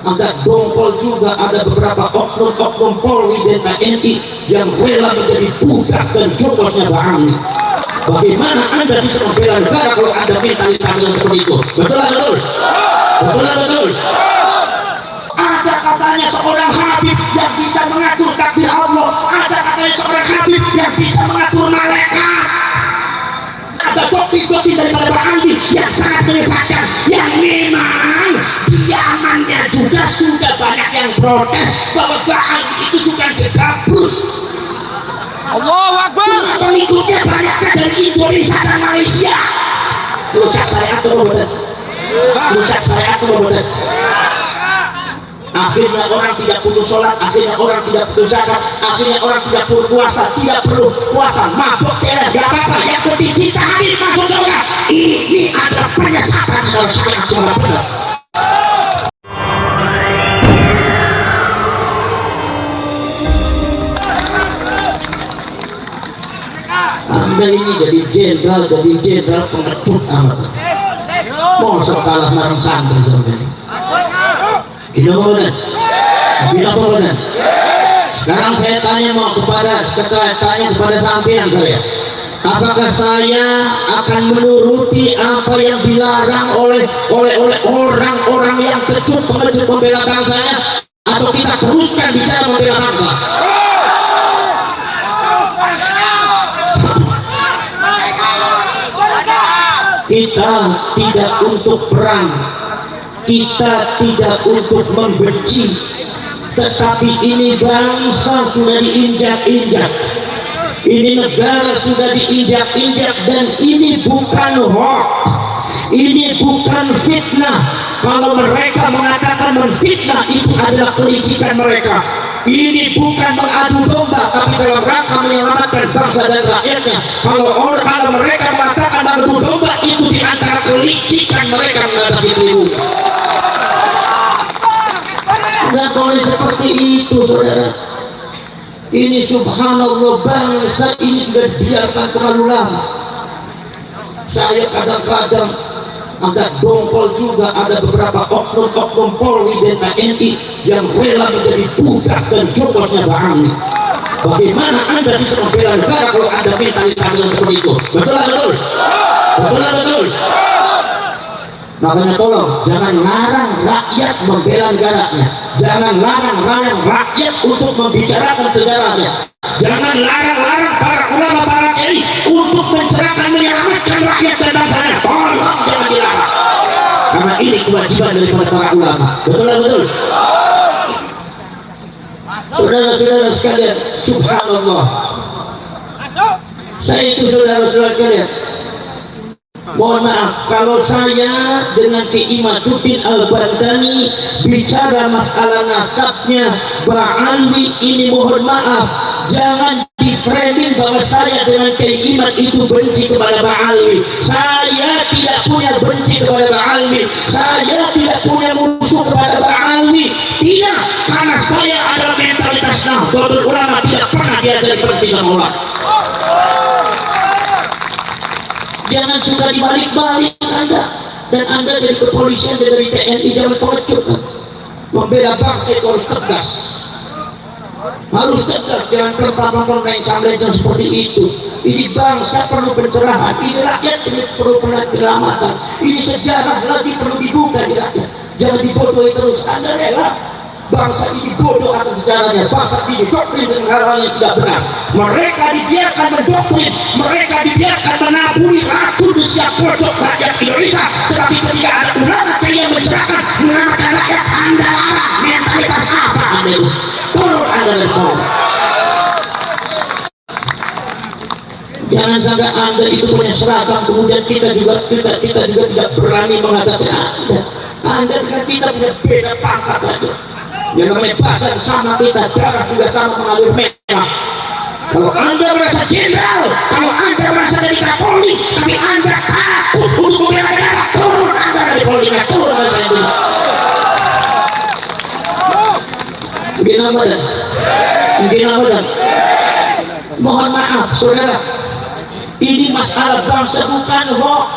agak dongkol juga ada beberapa oknum-oknum Polri dan TNI yang rela menjadi budak dan jokosnya Pak Ali. Bagaimana Anda bisa membela negara kalau Anda mentalitas seperti itu? Betul lah, betul? Betul lah, betul? Ada katanya seorang Habib yang bisa mengatur takdir Allah, ada katanya seorang Habib yang bisa mengatur malaikat, ada kopi-kopi daripada Pak Andi yang sangat menyesatkan, yang memang diamannya juga sudah banyak yang protes bahwa Pak Andi itu suka digabrus. Allahu Akbar. Pengikutnya banyaknya dari Indonesia dan Malaysia. Rusak syariat atau benar? Rusak syariat atau benar? Akhirnya orang tidak putus sholat, akhirnya orang tidak putus zakat, akhirnya orang tidak perlu puasa, tidak perlu puasa, mabuk tidak apa-apa, yang penting kita hadir masuk surga. Ini adalah penyesatan kalau syariat semua benar. Anda ini jadi jenderal pengecut amat. Mau kalah marang santri sebenarnya. Gila apa? Sekarang saya tanya kepada sampean saya. Apakah saya akan menuruti apa yang dilarang oleh orang-orang yang kecut pengecut membela bangsanya, atau kita teruskan bicara membela bangsa? Kita tidak untuk perang, kita tidak untuk membenci, tetapi ini bangsa sudah diinjak-injak, ini negara sudah diinjak-injak, dan ini bukan hoax, ini bukan fitnah. Kalau mereka mengatakan menfitnah, itu adalah kelicikan mereka. Ini bukan mengadu domba, tapi dalam rangka menyelamatkan bangsa dan rakyatnya. Kalau mereka mengatakan mengadu domba, itu di antara kelicikan mereka menghadapi ribu. Tidak boleh seperti itu, saudara. Ini subhanallah, bangsa ini sudah dibiarkan terlalu lama. Saya kadang-kadang agak dongkol juga ada beberapa oknum-oknum Polri dan TNI yang rela menjadi budak dan jokosnya Pak Ali. Bagaimana Anda bisa membela negara kalau Anda mentalitas seperti itu? Betul lah, betul? Betul lah, betul? Makanya tolong jangan larang rakyat membela negaranya, jangan larang rakyat untuk membicarakan sejarahnya, jangan larang para ulama, para kiai untuk mencerahkan, menyelamatkan rakyat dan bangsanya. Tolong jangan dilarang, karena ini kewajiban daripada para ulama. Betul lah, betul? Saudara-saudara sekalian, subhanallah, saya itu saudara-saudara sekalian, mohon maaf kalau saya dengan Ki Imaduddin Al-Bandani bicara masalah nasabnya Mbak Ali ini, mohon maaf, jangan di-framing bahwa saya dengan Ki Imad itu benci kepada Mbak Ali. Saya tidak punya benci kepada Mbak Ali, saya tidak punya musuh kepada Mbak Ali. Tidak, karena saya adalah mentalitas Nahdlatul Ulama, tidak pernah diajari berhenti menolak. Jangan suka dibalik-balik Anda, dan Anda dari kepolisian dan dari TNI jangan pengecut. Membela bangsa itu harus tegas, jangan lencang-lencang seperti itu. Ini bangsa perlu pencerahan, ini rakyat perlu penyelamatan, ini sejarah lagi perlu dibuka di rakyat. Jangan dibodohi terus. Anda rela bangsa ini bodoh akan sejarahnya, bangsa ini doktrin dengan hal-hal yang tidak benar. Mereka dibiarkan mendoktrin, mereka dibiarkan menaburi racun di setiap pojok rakyat Indonesia. Tetapi ketika ada ulama yang mencerahkan, menyelamatkan rakyat, Anda larang. Mentalitas apa Anda itu? Turun Anda dan tolong. Jangan sampai Anda itu punya seragam, kemudian kita juga tidak berani menghadapi Anda. Anda dengan kita punya beda pangkat aja. Yang namanya badan sama kita, darah juga sama mengalir merah. Kalau Anda merasa jenderal, kalau Anda merasa jadi Kapolri, tapi Anda takut untuk membela negara, turun Anda dari Polri, turun Anda dari Polri. Mungkin apa dan? Mohon maaf, saudara. Ini masalah bangsa bukan hoax.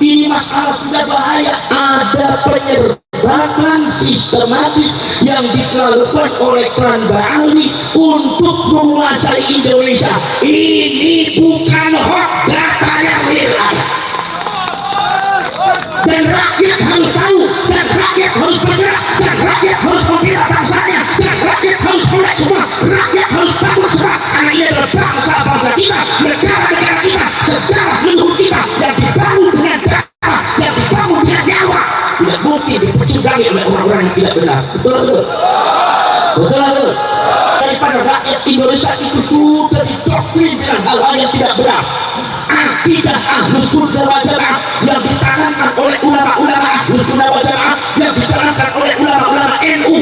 Ini masalah sudah bahaya. Ada penyerbukan pemberontakan sistematis yang dilakukan oleh klan Ba'alwi untuk menguasai Indonesia. Ini bukan hoax, datanya real ada. Dan rakyat harus tahu, dan rakyat harus bergerak, dan rakyat harus membela bangsanya, dan rakyat harus mulai semua, rakyat harus bangun semua, karena ini adalah bangsa-bangsa kita, negara-negara kita, sejarah leluhur kita yang dibangun dengan darah, yang dibangun dengan nyawa, tidak mungkin dipercudangi oleh orang-orang yang tidak benar. Betul. Daripada rakyat Indonesia itu sudah didoktrin dengan hal-hal yang tidak benar. Akidah Ahlus Sunnah wal Jamaah yang ditanamkan oleh ulama-ulama Ahlus Sunnah wal Jamaah, yang ditanamkan oleh ulama-ulama NU,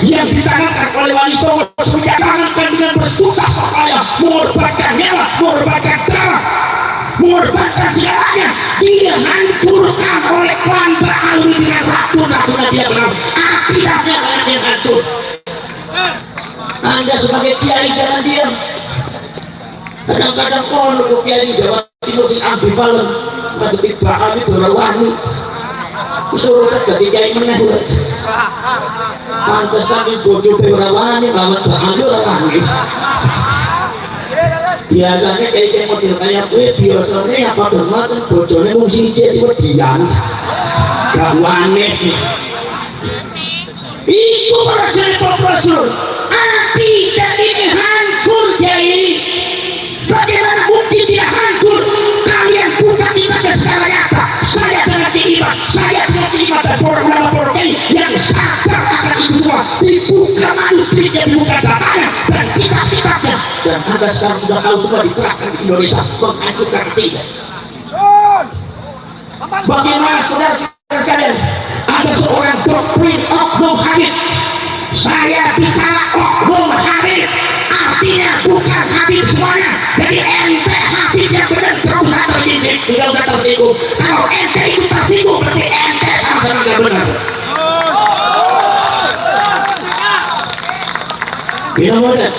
yang ditanamkan oleh Wali Songo, ditanamkan dengan bersusah payah, mengorbankan nyawa, mengorbankan darah, mengorbankan segalanya, dia hancurkan oleh klan Ba'alwi dengan racun-racun yang tidak benar. Akidahnya yang hancur. Anda sebagai kiai jangan diam. Kadang-kadang kono kiai Jawa Timur sing ambivalen ngadepi Ba'alwi dorawani. Suruh saja kiai meneh. Pantesan iki bojo dorawani banget Ba'alwi ora nangis. Biasanya kayak model kayak gue biasanya apa bermaten bojone mung siji diam. Gak waneh. Itu para profesor. Akidah ini hancur kiai. Bagaimana mungkin tidak hancur? Kalian bukan ibadah secara nyata. Saya dengan iman, saya dengan iman dan ulama-ulama yang sadar akan itu semua. Dibuka manuskripnya, dibuka datanya dan kitab-kitabnya. Dan Anda sekarang sudah tahu semua diterapkan di Indonesia menghancurkan akidah. Bagaimana saudara-saudara sekalian? Ada seorang doktrin Oknum Habib. Saya bicara Oknum Habib, artinya bukan Habib semuanya. Jadi ente Habib yang benar, tidak usah tersinggung, tidak usah tersinggung. Kalau ente itu tersinggung, berarti ente sama-sama tidak benar. Tidak boleh.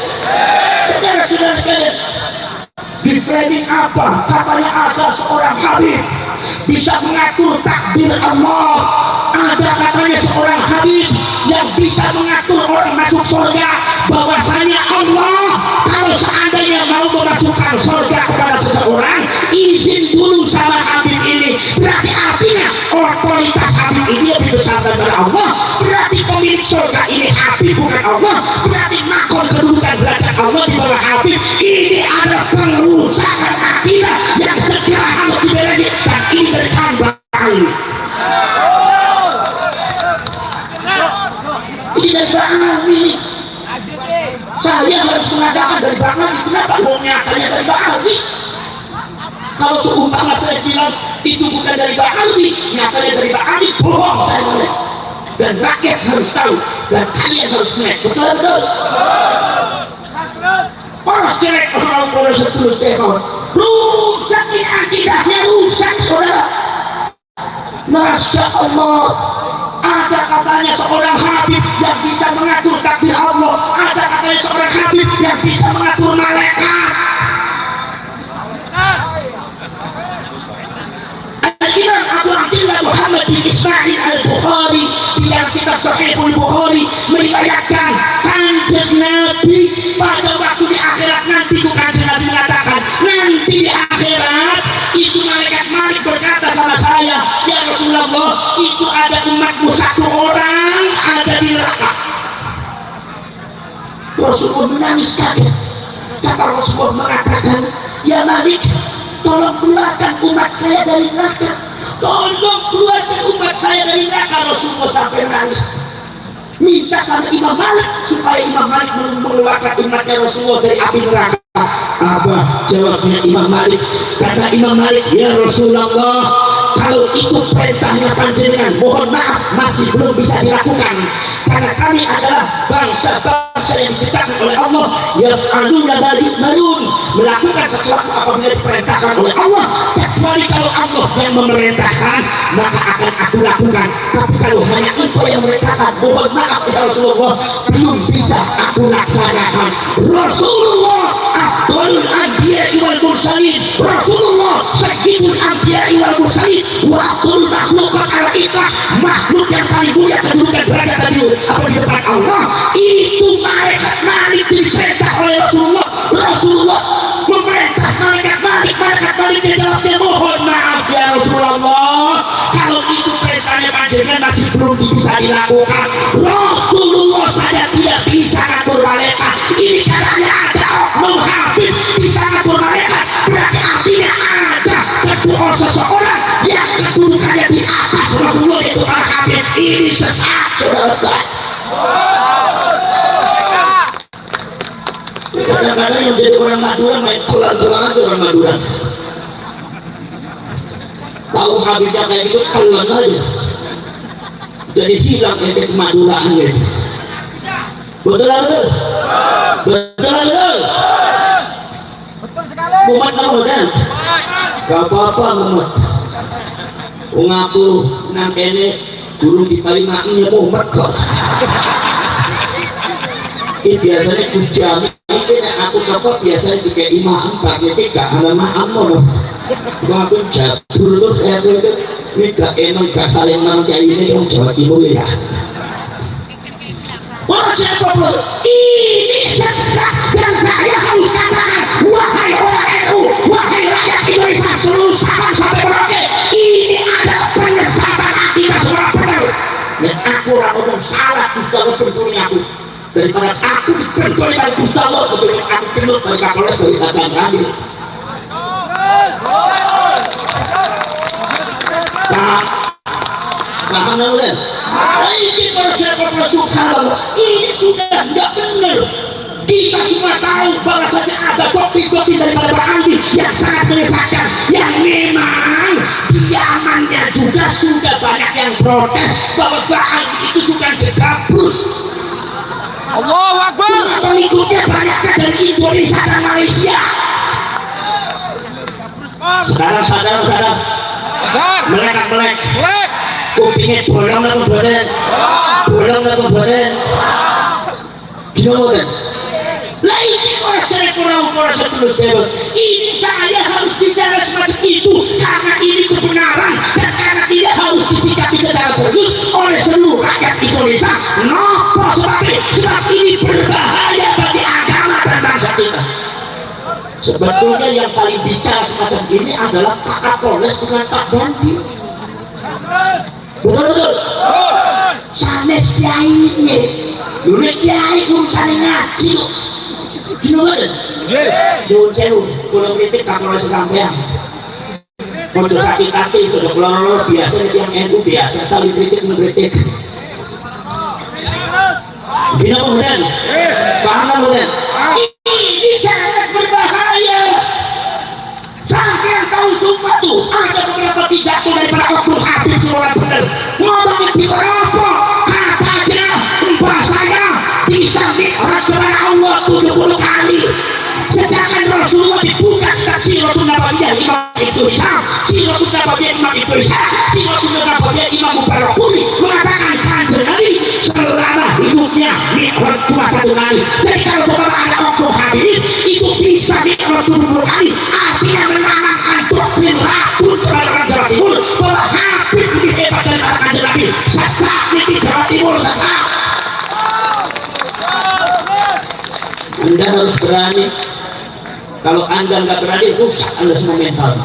Saudara-saudara sekalian, di framing apa? Katanya ada seorang Habib bisa mengatur takdir Allah. Ada katanya seorang Habib yang bisa mengatur orang masuk surga. Bahwasanya Allah kalau seandainya mau memasukkan surga kepada seseorang, izin dulu sama Habib ini. Berarti artinya otoritas Habib ini lebih besar daripada Allah. Berarti pemilik surga ini Habib bukan Allah. Berarti makon kedudukan derajat Allah di bawah Habib. Ini adalah pengurusan akidah yang segera harus diberesin, dan ini dari hamba ini. Ini dari Ba'alwi. Saya harus mengatakan dari Ba'alwi. Kenapa nyatanya dari Ba'alwi? Kalau seumpama saya bilang itu bukan dari Ba'alwi, nyatanya dari Ba'alwi, bohong saya boleh. Dan rakyat harus tahu, dan kalian harus melek. Betul-betul. Poros jelek orang-orang seterus tekor. Rusak ini akidahnya, rusak saudara. Masya Allah. Ada katanya seorang Habib yang bisa mengatur takdir Allah. Ada katanya seorang Habib yang bisa mengatur malaikat. Al-Imam Abu Abdillah Muhammad bin Ismail Al-Bukhari di dalam kitab Sahihul Bukhari meriwayatkan kanjeng Nabi pada waktu di akhirat nanti, itu kanjeng Nabi mengatakan nanti di akhirat itu malaikat Malik berkata sama saya, ya Rasulullah, itu ada umatmu satu orang ada di neraka. Rasulullah menangis kaget. Kata Rasulullah mengatakan, ya Malik, tolong keluarkan umat saya dari neraka. Tolong keluarkan umat saya dari neraka. Rasulullah sampai menangis, minta sama Imam Malik supaya Imam Malik mengeluarkan umatnya Rasulullah dari api neraka. Apa jawabnya Imam Malik? Kata Imam Malik, ya Rasulullah, kalau itu perintahnya panjenengan, mohon maaf masih belum bisa dilakukan, karena kami adalah bangsa-bangsa yang diciptakan oleh Allah, yaf'aluna ma yu'marun, melakukan sesuatu apabila diperintahkan oleh Allah, kecuali kalau Allah yang memerintahkan maka akan aku lakukan. Tapi kalau hanya engkau yang memerintahkan, mohon maaf ya Rasulullah, belum bisa aku laksanakan. Rasulullah Abdul Anbiya wal mursalin, Rasulullah sayyidul anbiya'i wal mursalin, wa afdalul makhluqat ala itlaq, makhluk yang paling mulia kedudukan derajat tadi apa di depan Allah. Itu malaikat Malik diperintah oleh Rasulullah. Rasulullah memerintah malaikat Malik, malaikat Malik jawabnya, mohon maaf ya Rasulullah, kalau itu perintahnya panjenengan masih belum bisa dilakukan. Rasulullah saja tidak bisa ngatur malaikat, ini katanya ada oknum Habib bisa ngatur malaikat, berarti artinya ada kedua seseorang yang kedudukannya di atas Rasulullah, yaitu para Habib. Ini sesat, saudara. Kadang-kadang yang jadi orang Madura main pelan-pelan aja orang Madura. Tahu Habibnya kayak gitu pelan aja. Jadi hilang efek Maduraannya. Betul betul. Betul betul. Betul sekali. Muhammad kamu kan? Gak apa-apa Muhammad. Ngaku nang kene guru di Kalimantan ya Muhammad kok. Ini biasanya Gus Jami ini aku kok biasanya jika imam pakai tiga halaman mau aku jatuh terus ini gak enak gak saling nang kayak ini yang Jawa Timur ya. Wah siapa bro? Ini sesat dan saya harus katakan, wahai orang NU, wahai rakyat Indonesia seluruh Sabang sampai Merauke, ini adalah penyesatan akidah seorang benar. Dan aku orang ngomong salah Gustavo bentuknya aku. Daripada aku dibentuk oleh Gustavo, kemudian aku kenut dari Kapolres dari Badan Ramil. Paham nggak? Ini persiapan subhanallah, ini sudah nggak benar. Kita semua tahu bahwasanya ada topi-topi daripada Pak Andi yang sangat menyesatkan, yang memang diamannya juga sudah banyak yang protes bahwa Pak Andi itu suka digabrus. Allahu Akbar. Pengikutnya banyaknya dari Indonesia dan Malaysia. Sekarang sadar melek kupingnya bolong apa badan, bolong apa badan, gimana kan? Lah ini orang terus debat. Ini saya harus bicara semacam itu karena ini kebenaran dan karena tidak harus disikapi secara serius oleh seluruh rakyat Indonesia. Kenapa? Sebab ini berbahaya bagi agama dan bangsa kita. Sebetulnya yang paling bicara semacam ini adalah Pak Kapolres dengan Pak Dandi. Betul. Sanes kiai ini, dulu kiai urusan ngaji. Gimana? Dulu sewu, kalau kritik Kapolres sampean. Untuk sakit-sakit sudah keluar biasa yang NU biasa saling kritik mengkritik. Gimana kemudian? Paham kemudian? Ini sangat berbahaya. Sampai tahu sumpah tuh ada beberapa pidato daripada oknum Habib seorang benar. Ngomongin di apa? Katanya bahasanya bisa mi'raj kepada Allah 70 kali. Sedangkan Rasulullah dibuka kitab Siratul Nabawiyah Imam Indonesia, Siratul Nabawiyah Imam Indonesia, Siratul Nabawiyah Imam Mubarakuri mengatakan Kanjeng Nabi selama hidupnya mi'raj cuma 1 kali. Jadi kalau saudara ada oknum Habib itu bisa mi'raj 70 kali, artinya menanamkan doktrin ratus kepada orang Jawa Timur bahwa Habib lebih hebat dari Kanjeng Nabi. Sesat di Jawa Timur, sesat. Anda harus berani. Kalau Anda nggak berani, rusak Anda semua mental.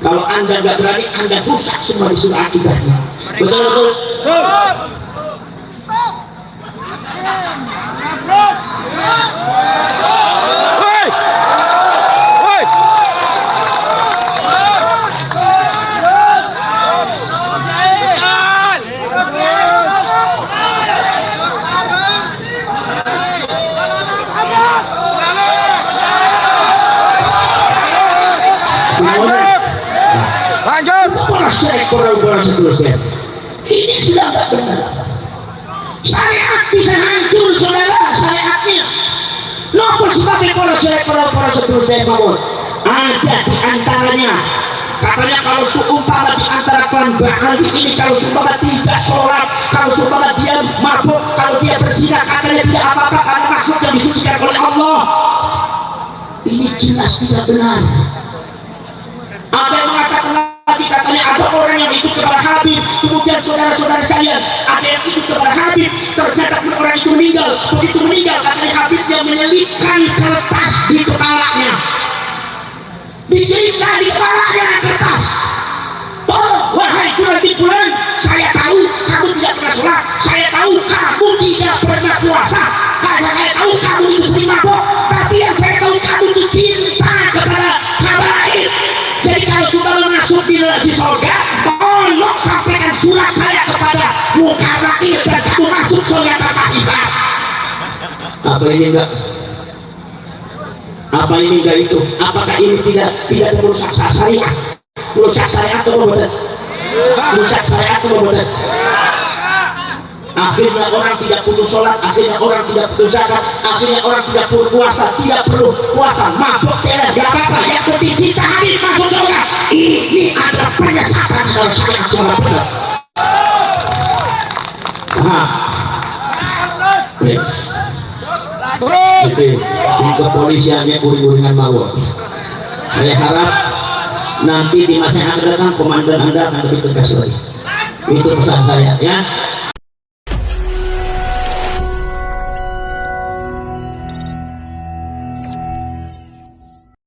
Kalau Anda nggak berani, Anda rusak semua di seluruh akidahnya. Betul. Seterusnya. Ini sudah tak benar. Syariat bisa hancur saudara, syariatnya. Nopo sebabnya para seterusnya bangun. Ada di antaranya. Katanya kalau seumpama di antara klan Bahari ini kalau seumpama tidak sholat, kalau seumpama dia mabuk, kalau dia berzina, katanya tidak apa-apa karena makhluk yang disucikan oleh Allah. ini jelas tidak benar. Ada yang mengatakan lagi, katanya ada orang yang ikut kepada Habib, kemudian saudara-saudara sekalian, ada yang ikut kepada Habib, ternyata orang itu meninggal. Begitu meninggal, katanya Habibnya menyelipkan kertas di kepalanya, diselipkan di kepalanya kertas. Oh, wahai Fulan bin Fulan, saya tahu kamu tidak pernah sholat, saya tahu kamu tidak pernah puasa, saya tahu kamu itu sering mabok, tapi yang saya tahu kamu itu cinta kepada habaib. Jadi kalau sudah masuk di surga, tolong sampaikan surat saya kepada Mukarrair dan kamu masuk surga tanpa hisab. Apa ini enggak? Apa ini enggak itu? Apakah ini tidak merusak syariat? Merusak syariat atau benar? Merusak syariat atau benar? Akhirnya orang tidak perlu sholat, akhirnya orang tidak perlu zakat, akhirnya orang tidak perlu puasa, tidak perlu puasa, mabuk tidak apa-apa, yang penting kita Habib masuk surga. Ini adalah penyesatan dalam syariat secara benar. Terus. Si kepolisiannya uring-uringan mawar. Saya harap nanti di masa yang akan datang komandan Anda akan lebih tegas lagi. Itu pesan saya, ya.